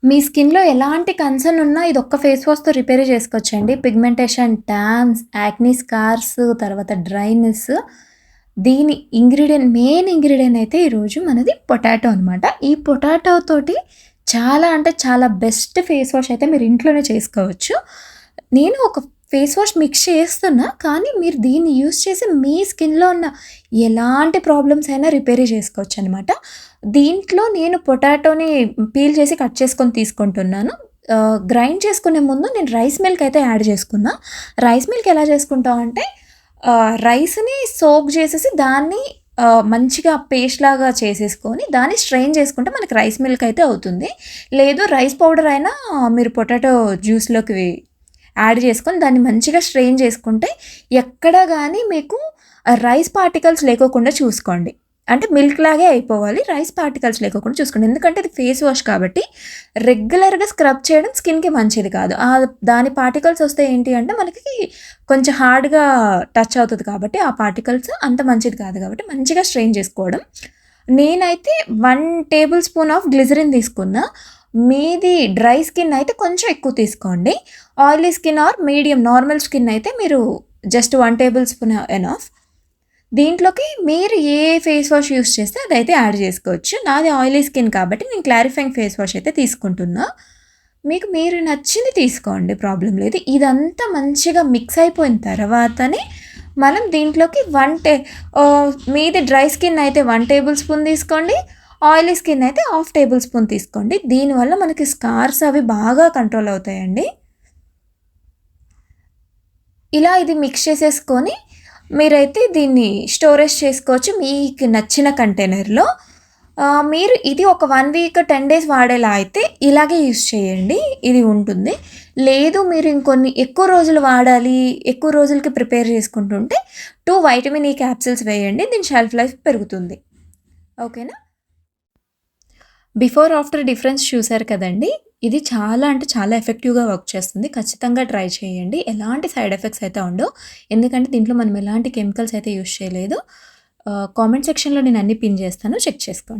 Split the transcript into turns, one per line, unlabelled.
మీ స్కిన్‌లో ఎలాంటి కన్సర్న్ ఉన్నా ఇదొక్క face వాష్‌తో repair చేసుకోవచ్చండి. పిగ్మెంటేషన్, టాన్స్, యాక్ని స్కార్స్, తర్వాత డ్రైనెస్. దీని మెయిన్ ఇంగ్రీడియెంట్ అయితే ఈరోజు మనది పొటాటో అనమాట. ఈ పొటాటో తోటి చాలా అంటే చాలా బెస్ట్ ఫేస్ వాష్ అయితే మీరు ఇంట్లోనే చేసుకోవచ్చు. నేను ఒక ఫేస్ వాష్ మిక్స్ చేస్తున్నా, కానీ మీరు దీన్ని యూజ్ చేసి మీ స్కిన్‌లో ఉన్న ఎలాంటి ప్రాబ్లమ్స్ అయినా రిపేర్ చేసుకోవచ్చనమాట. దీంట్లో నేను పొటాటోని పీల్ చేసి కట్ చేసుకొని తీసుకుంటున్నాను. గ్రైండ్ చేసుకునే ముందు నేను రైస్ మిల్క్ అయితే యాడ్ చేసుకున్నా. రైస్ మిల్క్ ఎలా చేసుకుంటామంటే రైస్‌ని సోక్ చేసేసి దాన్ని మంచిగా పేస్ట్ లాగా చేసేసుకొని దాన్ని స్ట్రెయిన్ చేసుకుంటే మనకి రైస్ మిల్క్ అయితే అవుతుంది. లేదు రైస్ పౌడర్ అయినా మీరు పొటాటో జ్యూస్‌లోకి యాడ్ చేసుకొని దాన్ని మంచిగా స్ట్రెయిన్ చేసుకుంటే ఎక్కడ గానీ మీకు రైస్ పార్టికల్స్ లేకోకుండా చూసుకోండి. అంటే మిల్క్ లాగే అయిపోవాలి. రైస్ పార్టికల్స్ లేకోకుండా చూసుకోండి. ఎందుకంటే ఇది ఫేస్ వాష్ కాబట్టి రెగ్యులర్‌గా స్క్రబ్ చేయడం స్కిన్‌కి మంచిది కాదు. దాని పార్టికల్స్ వస్తే ఏంటి అంటే మనకి కొంచెం హార్డ్‌గా టచ్ అవుతది కాబట్టి ఆ పార్టికల్స్ అంత మంచిది కాదు కాబట్టి మంచిగా స్ట్రెయిన్ చేసుకోవడం. నేనైతే 1 టేబుల్ స్పూన్ ఆఫ్ గ్లిజరిన్ తీసుకున్నా. మీది డ్రై స్కిన్ అయితే కొంచెం ఎక్కువ తీసుకోండి. Oily skin or medium normal skin అయితే మీరు జస్ట్ 1 టేబుల్ స్పూన్ ఎనఫ్. దీంట్లోకి మీరు ఏ ఫేస్ వాష్ యూజ్ చేస్తే అదైతే యాడ్ చేసుకోవచ్చు. నాది ఆయిలీ స్కిన్ కాబట్టి నేను క్లారిఫైయింగ్ ఫేస్ వాష్ అయితే తీసుకుంటున్నా. మీరు నచ్చింది తీసుకోండి, ప్రాబ్లమ్ లేదు. ఇదంతా మంచిగా మిక్స్ అయిపోయిన తర్వాతనే మనం దీంట్లోకి మీది డ్రై స్కిన్ అయితే 1 టేబుల్ స్పూన్ తీసుకోండి. ఆయిలీ స్కిన్ అయితే హాఫ్ టేబుల్ స్పూన్ తీసుకోండి. దీనివల్ల మనకి స్కార్స్ అవి బాగా కంట్రోల్ అవుతాయండి. ఇలా ఇది మిక్స్ చేసేసుకొని మీరైతే దీన్ని స్టోరేజ్ చేసుకోవచ్చు మీకు నచ్చిన కంటైనర్‌లో. మీరు ఇది ఒక 1 వీక్, 10 డేస్ వాడేలా అయితే ఇలాగే యూజ్ చేయండి. ఇది ఉంటుంది. లేదు మీరు ఇంకొన్ని ఎక్కువ రోజులు వాడాలి, ఎక్కువ రోజులకి ప్రిపేర్ చేసుకుంటుంటే 2 వైటమిన్ ఈ క్యాప్సూల్స్ వేయండి. దీని షెల్ఫ్ లైఫ్ పెరుగుతుంది. ఓకేనా? బిఫోర్, ఆఫ్టర్ డిఫరెన్స్ చూసారు కదండీ! ఇది చాలా అంటే చాలా ఎఫెక్టివ్‌గా వర్క్ చేస్తుంది. ఖచ్చితంగా ట్రై చేయండి. ఎలాంటి సైడ్ ఎఫెక్ట్స్ అయితే ఉండవు. ఎందుకంటే దీంట్లో మనం ఎలాంటి కెమికల్స్ అయితే యూజ్ చేయలేదు. కామెంట్ సెక్షన్‌లో నేను అన్నీ పిన్ చేస్తాను. చెక్ చేసుకోండి.